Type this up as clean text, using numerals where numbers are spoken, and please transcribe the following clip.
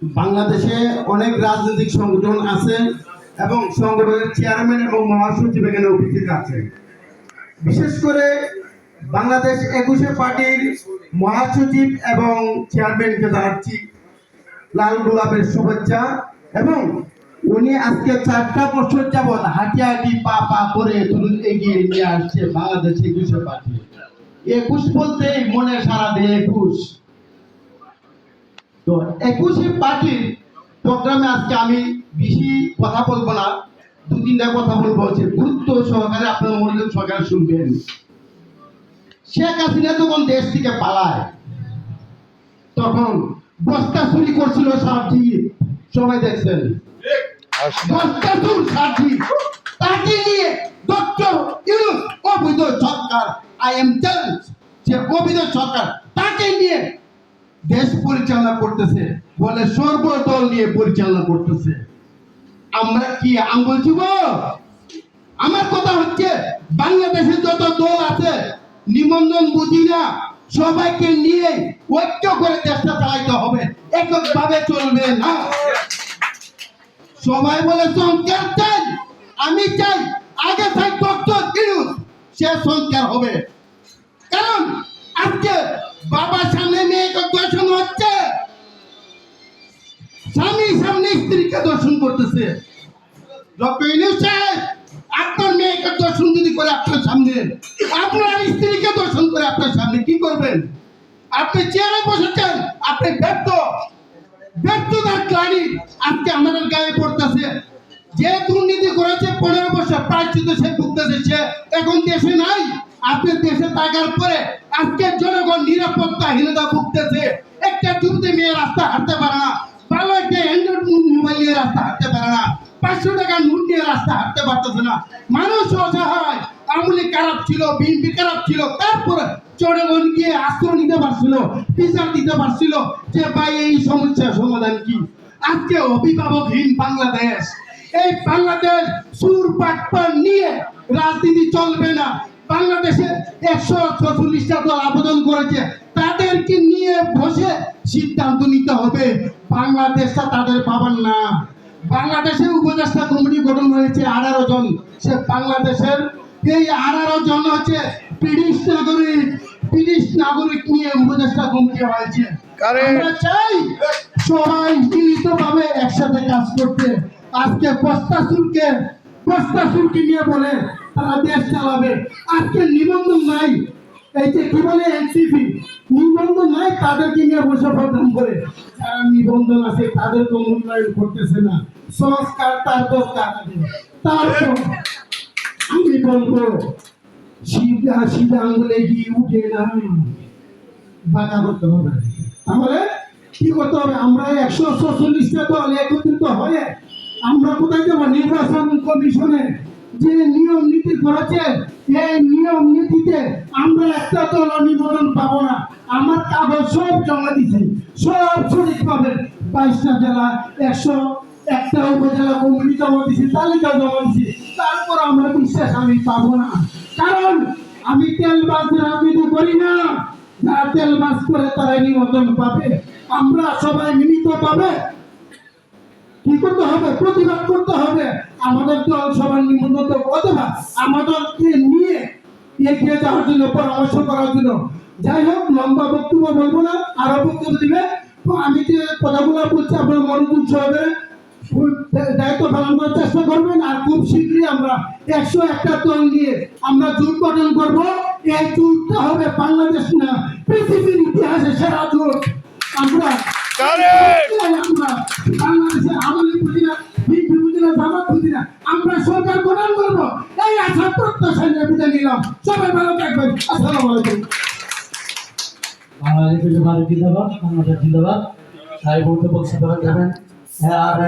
বাংলাদেশে অনেক রাজনৈতিক সংগঠন আছে এবং সংগঠনের চেয়ারম্যান এবং মহাসচিব এখানে উপস্থিত আছে। বিশেষ করে বাংলাদেশ ২১ পার্টির মহাসচিব এবং চেয়ারম্যানকে জানাচ্ছি লাল গোলাপের শুভেচ্ছা। এবং উনি আজকে ৪টা বছর যাবৎ হাঁটি হাঁটি পা পা করে এগিয়ে নিয়ে আসছে বাংলাদেশ ২১ পার্টি। ২১ বলতে মনে সারা দিয়ে ২১। তো ২১ পার্টির প্রোগ্রামে আজকে আমি বেশি কথা বলবো না, ২-৩টা কথা বলবো, হচ্ছে গুরুত্ব সহকারে আপনার মনোযোগ সহকারে শুনবেন। শেখ হাসিনা যখন দেশ থেকে পালায় তখন বস্তা চুরি করছিল সার্জিৎ, সবাই দেখছেন বস্তা চুর সার্জিৎ। তাকে নিয়ে ডক্টর ইউনূস অবৈধ সরকার, আই এম চ্যালেঞ্জ, যে অবৈধ সরকার তাকে নিয়ে দেশ পরিচালনা করতেছে, বলে সর্বদল নিয়ে পরিচালনা করতেছে। আমরা কি আঙ্গুল চুব? আমার কথা হচ্ছে বাংলাদেশে যত দল আছে নিবন্ধন বুঝি না, সবাইকে নিয়ে ঐক্য করে দেশটা চালাইতে হবে, এককভাবে চলবে না। সবাই বলে সংস্কার চাই, আমি চাই আগে চাই ডক্টর ইউনূস, সে সংস্কার হবে। কারণ আজকে বাবার সামনে মেয়েকে দর্শন হচ্ছে, স্বামীর সামনে স্ত্রীকে দর্শন করতেছে। ডক্টর ইউনূস সাহেব, আপনার মেয়েকে দর্শন যদি করে আপনার সামনে, আপনার স্ত্রীকে দর্শন করে আপনার সামনে, কি করবেন? আপনি চেয়ারে বসেছেন, আপনি ব্যর্থতার ক্লানি আজকে আমাদের গায়ে পড়তেছে। যে দুর্নীতি করেছে 15 বছর প্রায়শ্চিত সে ভুগতেছে, সে এখন দেশে নাই। আপনি দেশে থাকার পরে আজকে জনগণ নিরাপত্তাহীনতা ভুগতেছে। একটা যুবতী মেয়ে রাস্তা হাঁটতে পারে না, ভালো একটা অ্যান্ড্রয়েড মোবাইল নিয়ে রাস্তা হাঁটতে পারে না, 500 টাকা নোট নিয়ে রাস্তা হাঁটতে পারতেছে না। মানুষ অসহায়। আমলি খারাপ ছিল, বিএনপি খারাপ ছিল, তারপরে জনগণ গিয়ে আশ্রয় নিতে পারছিল, বিচার দিতে পারছিল যে ভাই এই সমস্যার সমাধান কি। আজকে অভিভাবকহীন বাংলাদেশ, এই বাংলাদেশ সুর পাটপান নিয়ে রাজনীতি চলবে না। বাংলাদেশে 146টা দল আবেদন করেছে, তাদেরকে নিয়ে বসে সিদ্ধান্ত নিতে হবে। বাংলাদেশটা তাদের পাবার না। বাংলাদেশে উপদেষ্টা কমিটি গঠন হয়েছে 18 জন। সে বাংলাদেশের এই 18 জন হচ্ছে ব্রিটিশ নাগরিক নিয়ে উপদেষ্টা কমিটি হয়েছে। আমরা চাই সবাই মিলিতভাবে একসাথে কাজ করতে। আজকে বস্তা শুল্কি নিয়ে বলে তারা দেশ চালাবে। আজকে নিবন্ধন নাই, এই যে কি বলে এনসিপি, নিবন্ধন নাই, তাদেরকে নিয়ে বসে প্রোগ্রাম করে। যারা নিবন্ধন আছে তাদেরকে মূল্যায়ন করতেছে না। সংস্কার তার দরকার। তারপর আমি বলবো সিধা আঙ্গুলে গিয়ে উঠে না, বাঁকা করতে হবে। তাহলে কি করতে হবে? আমরা 146টা দল একত্রিত হয়ে আমরা কোথায় যাবো? নির্বাচন কমিশনে যে নিয়ম নীতি করেছে, এই নিয়ম নীতিতে আমরা একটা দল নিবন্ধন পাবো না। আমার কাগজ সব জমা দিছি, সব সঠিক পাবেন। 22টা জেলা, 101টা উপজেলা কমিটি জমা দিছি, তালিকা জমা দিছি, তারপর আমরা বিশ্বাস আমি পাবো না। কারণ আমি তেলবাজ রাজনীতি করি না। যারা তেলবাজ করে তারা নিবন্ধন পাবে। আমরা সবাই মিলিত পাবে কি করতে হবে? প্রতিবাদ করতে হবে। আমাদের দল সবার নিবন্ধন অথবা আমাদেরকে নিয়ে এগিয়ে যাওয়ার জন্য, পরামর্শ করার জন্য। যাই হোক, লম্বা বক্তব্য বলবো না, আরো বক্তব্য দিবে। আমি যে কথাগুলো বলছি আপনার মনোযোগ সহকারে দায়িত্ব পালন করার চেষ্টা করবেন। আর খুব শীঘ্রই আমরা 101টা দল নিয়ে আমরা জোট গঠন করবো। এই জোটটা হবে বাংলাদেশ না পৃথিবীর ইতিহাসে সেরা জোট। আমরা বাংলাদেশের আমলি বুঝি না, বিএনপি বুঝি না, জামাত বুঝি না, আমরা সরকার গঠন করবো। এই আশা প্রত্যাশা নিয়ে বিদায় নিলাম। সবাই ভালো থাকবেন। আসসালামু আলাইকুম। বাংলাদেশ জিন্দাবাদ, বাংলাদেশ জিন্দাবাদ। সাহেব বলতে বলতে যাবেন। হ্যাঁ, আর